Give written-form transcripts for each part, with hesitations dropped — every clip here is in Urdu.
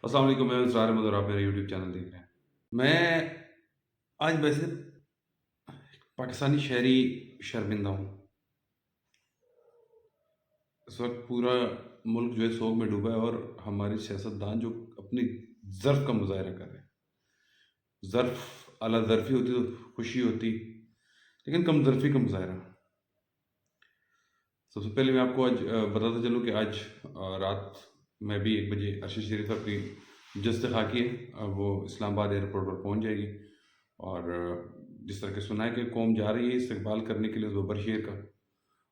السلام علیکم، میں اسرار احمد اور آپ میرا یوٹیوب چینل دیکھ رہے ہیں۔ میں آج ویسے پاکستانی شہری شرمندہ ہوں۔ اس وقت پورا ملک جو ہے سوگ میں ڈوبا ہے اور ہماری سیاستدان جو اپنی ظرف کا مظاہرہ کر رہے ہیں۔ ظرف اعلیٰ ظرفی ہوتی تو خوشی ہوتی، لیکن کم ظرفی کا مظاہرہ۔ سب سے پہلے میں آپ کو آج بتاتا چلوں کہ آج رات میں بھی 1 بجے ارشد شریف اپنی جسد خاکی ہے، وہ اسلام آباد ایئرپورٹ پر پہنچ جائے گی، اور جس طرح کہ سنا ہے کہ قوم جا رہی ہے استقبال کرنے کے لیے ببر شیر کا،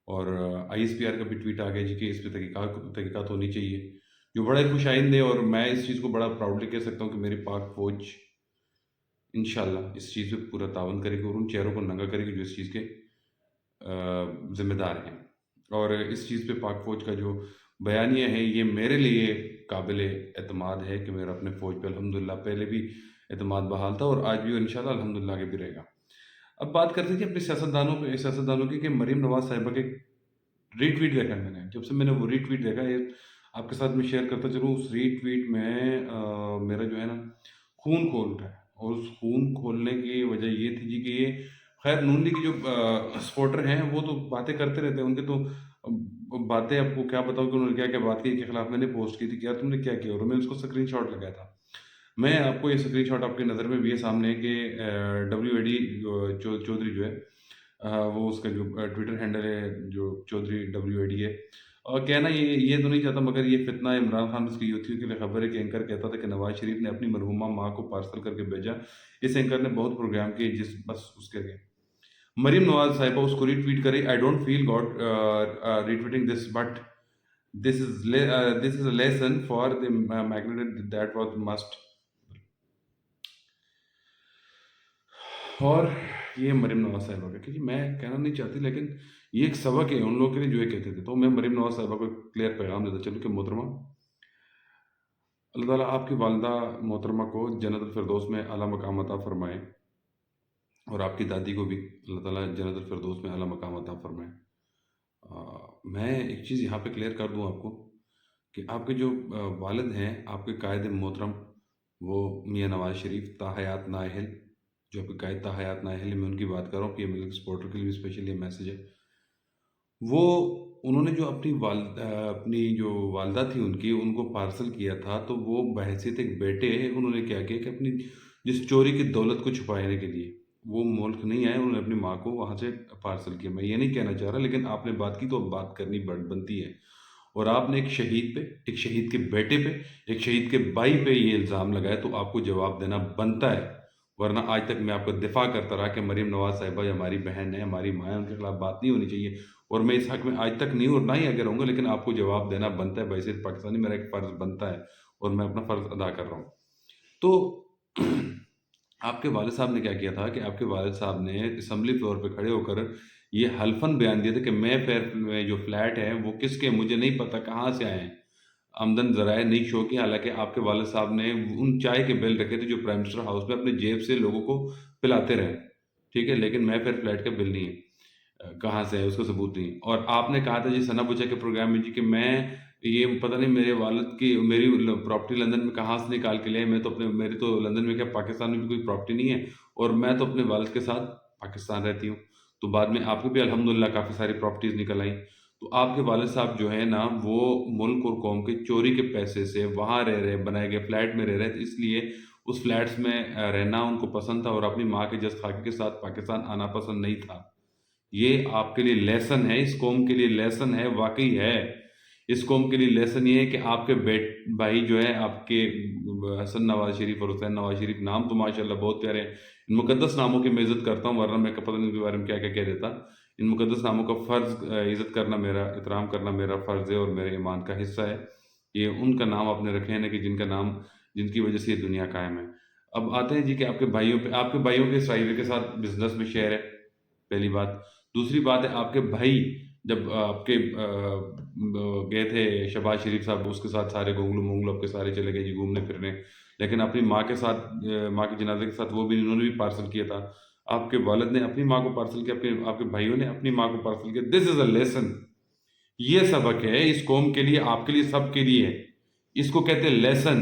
اور آئی ایس پی آر کا بھی ٹویٹ آ گیا جی کہ اس پہ تحقیقات ہونی چاہیے، جو بڑا خوش آئند ہے، اور میں اس چیز کو بڑا پراؤڈلی کہہ سکتا ہوں کہ میری پاک فوج انشاءاللہ اس چیز پہ پورا تعاون کرے گی اور ان چہروں کو ننگا کرے گی جو اس چیز کے ذمہ دار ہیں۔ اور اس چیز پہ پاک فوج کا جو بیانیہ ہے یہ میرے لیے قابل اعتماد ہے کہ میرا اپنے فوج پہ الحمدللہ پہلے بھی اعتماد بحال تھا اور آج بھی انشاءاللہ الحمدللہ آگے بھی رہے گا۔ اب بات کرتے ہیں اپنے سیاستدانوں کی کہ مریم نواز صاحبہ کے ری ٹویٹ دیکھا میں نے، جب سے میں نے وہ ری ٹویٹ دیکھا ہے آپ کے ساتھ میں شیئر کرتا چلوں، اس ری ٹویٹ میں میرا جو ہے نا خون کھول رہا ہے، اور اس خون کھولنے کی وجہ یہ تھی جی کہ یہ خیر نون لیگ کے جو سپورٹر ہیں وہ تو باتیں کرتے رہتے ہیں، ان کے تو باتیں آپ کو کیا بتاؤں کہ انہوں نے کیا کیا بات کی کے خلاف میں نے پوسٹ کی تھی کہ یار تم نے کیا کیا، اور میں اس کو اسکرین شاٹ لگایا تھا۔ میں آپ کو یہ اسکرین شاٹ آپ کی نظر میں بھی ہے سامنے کہ ڈبلیو اے ڈی چودھری جو ہے وہ اس کا جو ٹویٹر ہینڈل ہے جو چودھری ڈبلیو اے ڈی ہے، اور کہنا یہ تو نہیں چاہتا مگر یہ فتنہ عمران خان اس کی یوتھیوں کے لیے خبر ہے کہ اینکر کہتا تھا کہ نواز شریف نے اپنی مرحومہ ماں کو پارسل کر کے بھیجا، اس اینکر نے بہت پروگرام کیے جس بس اس کے گئے۔ مریم نواز صاحبہ اس کو ری ٹویٹ کرے، I don't feel God retweeting this, but this is a lesson for the magnitude that was must. اور یہ مریم نواز صاحبہ کا، کیونکہ میں کہنا نہیں چاہتی لیکن یہ ایک سبق ہے ان لوگوں کے لیے جو یہ کہتے تھے، تو میں مریم نواز صاحبہ کو کلیئر پیغام دیتا چلوں کہ محترمہ، اللہ تعالیٰ آپ کی والدہ محترمہ کو جنت الفردوس میں اعلیٰ مقام عطا فرمائے، اور آپ کی دادی کو بھی اللہ تعالیٰ جنت الفردوس میں اعلیٰ مقام عطا فرمائے۔ میں ایک چیز یہاں پہ کلیئر کر دوں آپ کو کہ آپ کے جو والد ہیں، آپ کے قائد محترم، وہ میاں نواز شریف تا حیات نااہل، جو آپ کے قائد تا حیات نااہل ہے، میں ان کی بات کر رہا ہوں کہ یہ ملک سپورٹر کے لیے بھی اسپیشل یہ میسیج ہے۔ انہوں نے جو اپنی جو والدہ تھی ان کو پارسل کیا تھا، تو وہ بحیثیت ایک بیٹے انہوں نے کیا کیا کہ اپنی جس چوری کی دولت کو چھپانے کے لیے وہ ملک نہیں آئے، انہوں نے اپنی ماں کو وہاں سے پارسل کیا۔ میں یہ نہیں کہنا چاہ رہا لیکن آپ نے بات کی تو اب بات کرنی بنتی ہے، اور آپ نے ایک شہید پہ، ایک شہید کے بیٹے پہ، ایک شہید کے بھائی پہ یہ الزام لگایا تو آپ کو جواب دینا بنتا ہے، ورنہ آج تک میں آپ کو دفاع کرتا رہا کہ مریم نواز صاحبہ ہماری بہن ہے، ہماری ماں ہے، ان کے خلاف بات نہیں ہونی چاہیے، اور میں اس حق میں آج تک نہیں اور نہ ہی آگے رہوں گا، لیکن آپ کو جواب دینا بنتا ہے، بحیثیت پاکستانی میرا ایک فرض بنتا ہے اور میں اپنا فرض ادا کر رہا ہوں۔ تو آپ کے والد صاحب نے کیا کیا تھا کہ آپ کے والد صاحب نے اسمبلی فلور پہ کھڑے ہو کر یہ حلفاً بیان دیا تھا کہ میں جو فلیٹ ہے وہ کس کے مجھے نہیں پتا کہاں سے آئے ہیں، آمدن ذرائع نہیں شو کی، حالانکہ آپ کے والد صاحب نے ان چائے کے بل رکھے تھے جو پرائم منسٹر ہاؤس میں اپنے جیب سے لوگوں کو پلاتے رہے، ٹھیک ہے، لیکن میں فلیٹ کا بل نہیں ہے، کہاں سے ہے اس کا ثبوت نہیں۔ اور آپ نے کہا تھا جی ثنا بچا کے پروگرام میں جی کہ میں یہ پتہ نہیں میرے والد کی میری پراپرٹی لندن میں کہاں سے نکال کے لے، میں تو میری تو لندن میں کیا پاکستان میں بھی کوئی پراپرٹی نہیں ہے، اور میں تو اپنے والد کے ساتھ پاکستان رہتی ہوں، تو بعد میں آپ کو بھی الحمدللہ کافی ساری پراپرٹیز نکل آئیں۔ تو آپ کے والد صاحب جو ہے نا وہ ملک اور قوم کے چوری کے پیسے سے وہاں رہ رہے، بنائے گئے فلیٹ میں رہ رہے تھے، اس لیے اس فلیٹس میں رہنا ان کو پسند تھا اور اپنی ماں کے جس خاکی کے ساتھ پاکستان آنا پسند نہیں تھا۔ یہ آپ کے لیے لیسن ہے، اس قوم کے لیے لیسن ہے، واقعی ہے، اس قوم کے لیے لیسن یہ ہے کہ آپ کے بھائی جو ہے آپ کے حسن نواز شریف اور حسین نواز شریف، نام تو ماشاءاللہ بہت پیارے ہیں، ان مقدس ناموں کی میں عزت کرتا ہوں، ورنہ میں پتہ نہیں ان کے بارے میں کیا کیا کہہ دیتا۔ ان مقدس ناموں کا فرض عزت کرنا میرا، احترام کرنا میرا فرض ہے اور میرے ایمان کا حصہ ہے۔ یہ ان کا نام آپ نے رکھے ہیں نا کہ جن کی وجہ سے یہ دنیا قائم ہے۔ اب آتے ہیں جی کہ آپ کے بھائیوں پہ، آپ کے بھائیوں کے اسرائیل کے ساتھ بزنس میں شیئر ہے، پہلی بات۔ دوسری بات ہے آپ کے بھائی جب آپ کے گئے تھے شہباز شریف صاحب، اس کے ساتھ سارے گونگلو آپ کے سارے چلے گئے جی گھومنے پھرنے، لیکن اپنی ماں کے ساتھ، ماں کے جنازے کے ساتھ وہ بھی انہوں نے بھی پارسل کیا تھا۔ آپ کے والد نے اپنی ماں کو پارسل کیا، آپ کے بھائیوں نے اپنی ماں کو پارسل کیا۔ دس از اے لیسن، یہ سبق ہے اس قوم کے لیے، آپ کے لیے، سب کے لیے، اس کو کہتے ہیں lesson.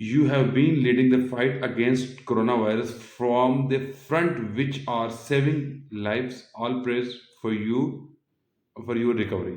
You have been leading the fight against coronavirus from the front, which are saving lives. All praise for you for your recovery.